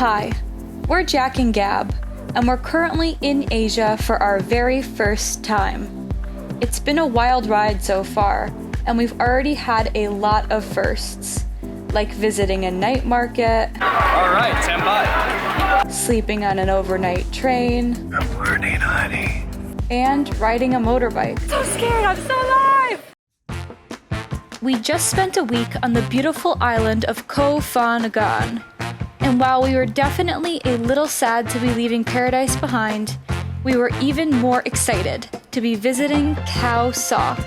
Hi, we're Jack and Gab, and we're currently in Asia for our very first time. It's been a wild ride so far, and we've already had a lot of firsts, like visiting a night market. Alright, stand by. Sleeping on an overnight train. I'm learning, honey. And riding a motorbike. So scared, I'm so alive! We just spent a week on the beautiful island of Khao Sok Nagan. And while we were definitely a little sad to be leaving paradise behind, we were even more excited to be visiting Khao Sok,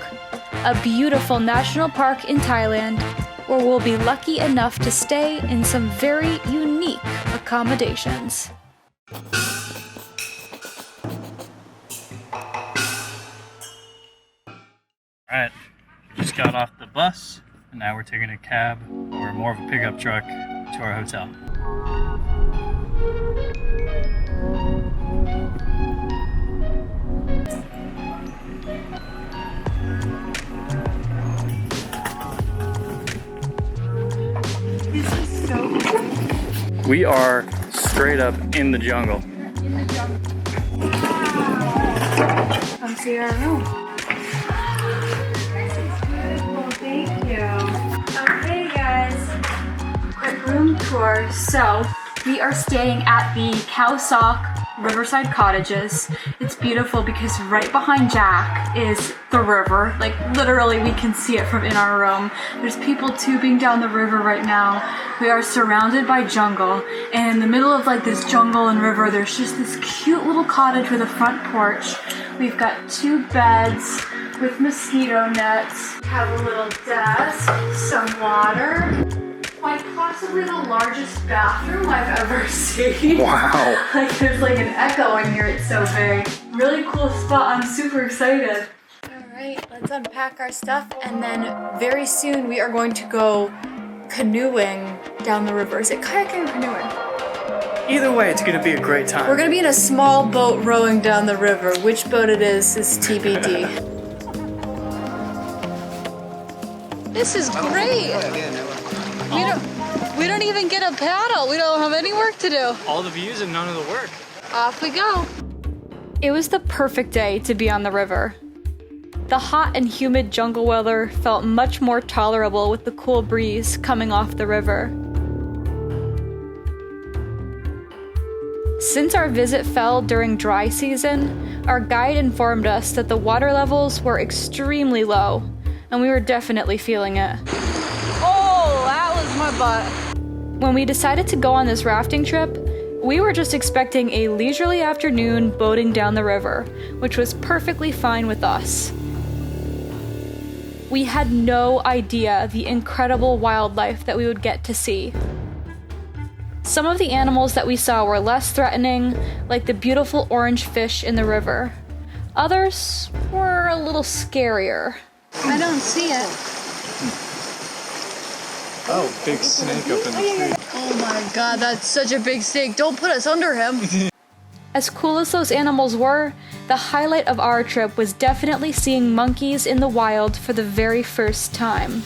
a beautiful national park in Thailand where we'll be lucky enough to stay in some very unique accommodations. Alright, just got off the bus, and now we're taking a cab, or more of a pickup truck, to our hotel. This is so cool. We are straight up in the jungle. In the jungle. Wow. Come see our room. This is beautiful, thank you. Okay guys, quick room tour. So, we are staying at the Khao Sok Riverside cottages. It's beautiful because right behind Jack is the river. Like literally we can see it from in our room. There's people tubing down the river right now. We are surrounded by jungle, and in the middle of like this jungle and river there's just this cute little cottage with a front porch. We've got 2 beds with mosquito nets. We have a little desk, some water. Quite possibly the largest bathroom I've ever seen. Wow. Like there's like an echo in here, it's so big. Really cool spot, I'm super excited. Alright, let's unpack our stuff and then very soon we are going to go canoeing down the river. Is it kayaking or canoeing? Either way, it's gonna be a great time. We're gonna be in a small boat rowing down the river. Which boat it is TBD. This is great! We don't even get a paddle. We don't have any work to do. All the views and none of the work. Off we go. It was the perfect day to be on the river. The hot and humid jungle weather felt much more tolerable with the cool breeze coming off the river. Since our visit fell during dry season, our guide informed us that the water levels were extremely low, and we were definitely feeling it. Oh, that was my butt. When we decided to go on this rafting trip, we were just expecting a leisurely afternoon boating down the river, which was perfectly fine with us. We had no idea the incredible wildlife that we would get to see. Some of the animals that we saw were less threatening, like the beautiful orange fish in the river. Others were a little scarier. I don't see it. Oh, big snake up in the tree. Oh my god, that's such a big snake. Don't put us under him. As cool as those animals were, the highlight of our trip was definitely seeing monkeys in the wild for the very first time.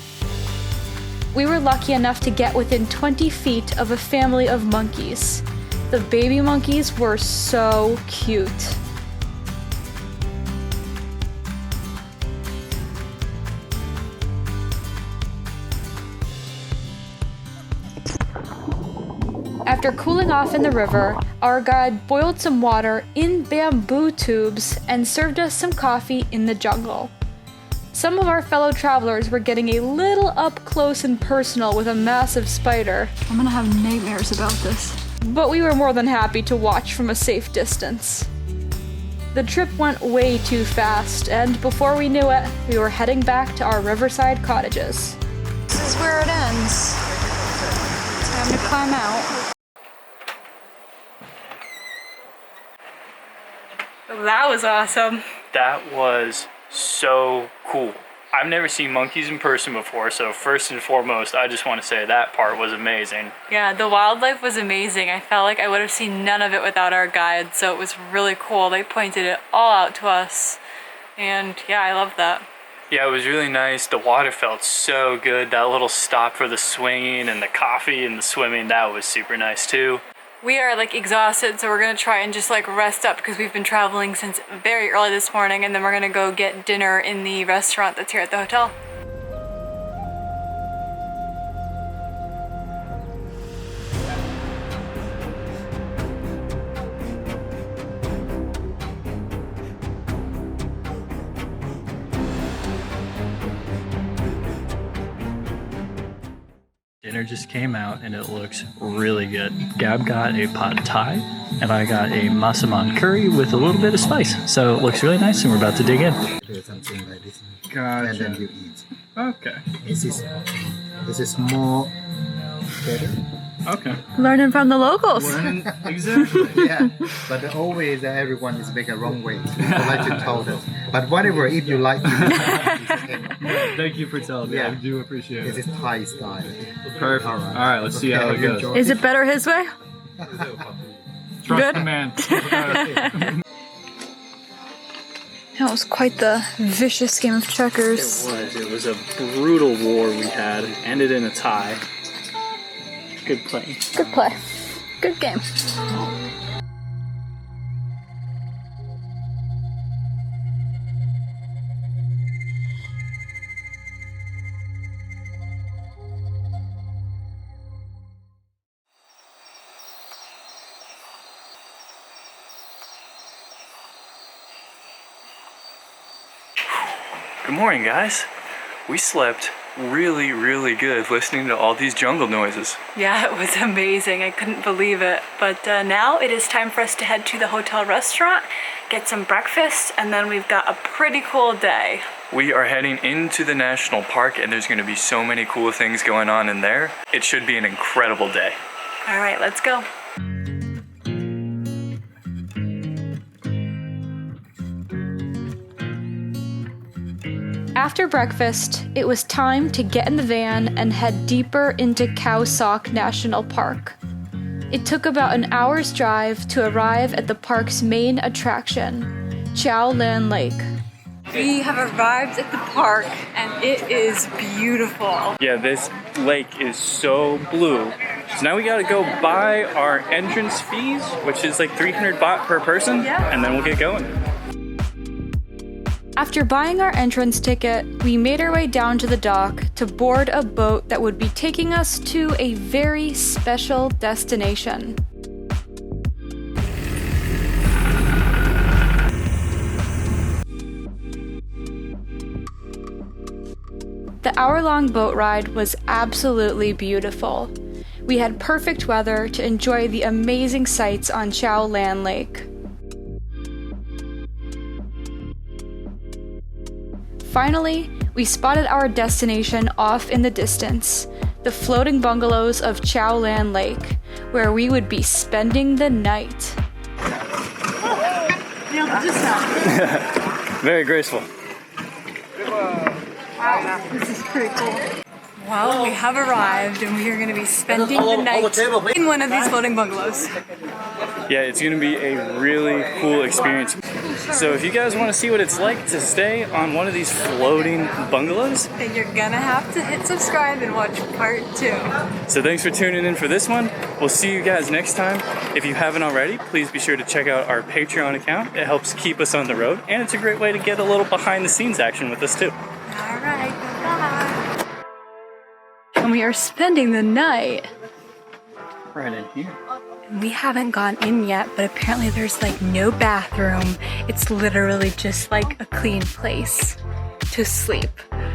We were lucky enough to get within 20 feet of a family of monkeys. The baby monkeys were so cute. After cooling off in the river, our guide boiled some water in bamboo tubes and served us some coffee in the jungle. Some of our fellow travelers were getting a little up close and personal with a massive spider. I'm gonna have nightmares about this. But we were more than happy to watch from a safe distance. The trip went way too fast, and before we knew it, we were heading back to our Riverside cottages. This is where it ends. Time to climb out. That was awesome. That was so cool. I've never seen monkeys in person before, so first and foremost, I just want to say that part was amazing. Yeah, the wildlife was amazing. I felt like I would have seen none of it without our guide, so it was really cool. They pointed it all out to us, and yeah, I love that. Yeah, it was really nice. The water felt so good. That little stop for the swinging and the coffee and the swimming, that was super nice too. We are like exhausted, so we're gonna try and just like rest up because we've been traveling since very early this morning, and then we're gonna go get dinner in the restaurant that's here at the hotel. Dinner just came out and it looks really good. Gab got a pad thai and I got a masaman curry with a little bit of spice. So it looks really nice and we're about to dig in. Do something like this, Gotcha. and then you eat. Okay. This is more better. Okay. Learning from the locals. Exactly. Yeah, but always everyone is make a wrong way. I like to tell them. But whatever, if you like, Thank you for telling me. Yeah. I do appreciate this it. is Thai style. Perfect. All right, let's see how it goes. enjoy. Is it better his way? Trust Good. the man. That was quite the vicious game of checkers. It was a brutal war we had. Ended in a tie. Good play. Good play. Good game. Good morning, guys. We slept really, really good listening to all these jungle noises. Yeah, it was amazing. I couldn't believe it. But now it is time for us to head to the hotel restaurant, get some breakfast, and then we've got a pretty cool day. We are heading into the national park and there's going to be so many cool things going on in there. It should be an incredible day. All right, let's go. After breakfast, it was time to get in the van and head deeper into Khao Sok National Park. It took about an hour's drive to arrive at the park's main attraction, Cheow Lake. We have arrived at the park and it is beautiful. Yeah, this lake is so blue. So now we gotta go buy our entrance fees, which is like 300 baht per person, Yeah. and then we'll get going. After buying our entrance ticket, we made our way down to the dock to board a boat that would be taking us to a very special destination. The hour-long boat ride was absolutely beautiful. We had perfect weather to enjoy the amazing sights on Cheow Lake. Finally, we spotted our destination off in the distance, the floating bungalows of Cheow Lake, where we would be spending the night. Very graceful. Wow, this is pretty cool. Well, we have arrived and we are going to be spending the night in one of these floating bungalows. Yeah, it's gonna be a really cool experience. So if you guys want to see what it's like to stay on one of these floating bungalows, And you're gonna have to hit subscribe and watch part 2. so thanks for tuning in for this one. We'll see you guys next time. If you haven't already, please be sure to check out our Patreon account. It helps keep us on the road, and it's a great way to get a little behind the scenes action with us too. Alright, goodbye. And we are spending the night. Right in here. We haven't gone in yet, but apparently there's like no bathroom. It's literally just like a clean place to sleep.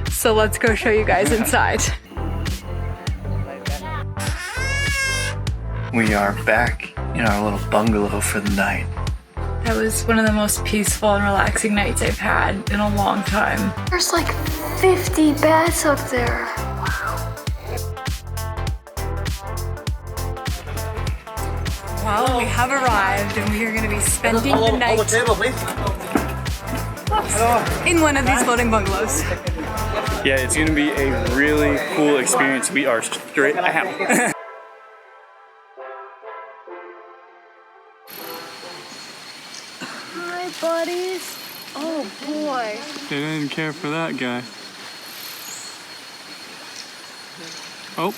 So let's go show you guys inside. We are back in our little bungalow for the night. That was one of the most peaceful and relaxing nights I've had in a long time. There's like 50 beds up there. Well, we have arrived and we are going to be spending the night in one of these floating bungalows. Yeah, it's gonna be a really cool experience. We are straight out. Hi, buddies. Oh boy. They didn't care for that guy. Oh.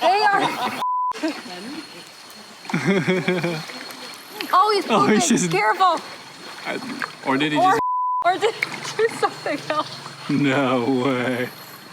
They are. Oh, he's Oh, moving. he's just- Careful. Or did he just? Or did he do something else? No way.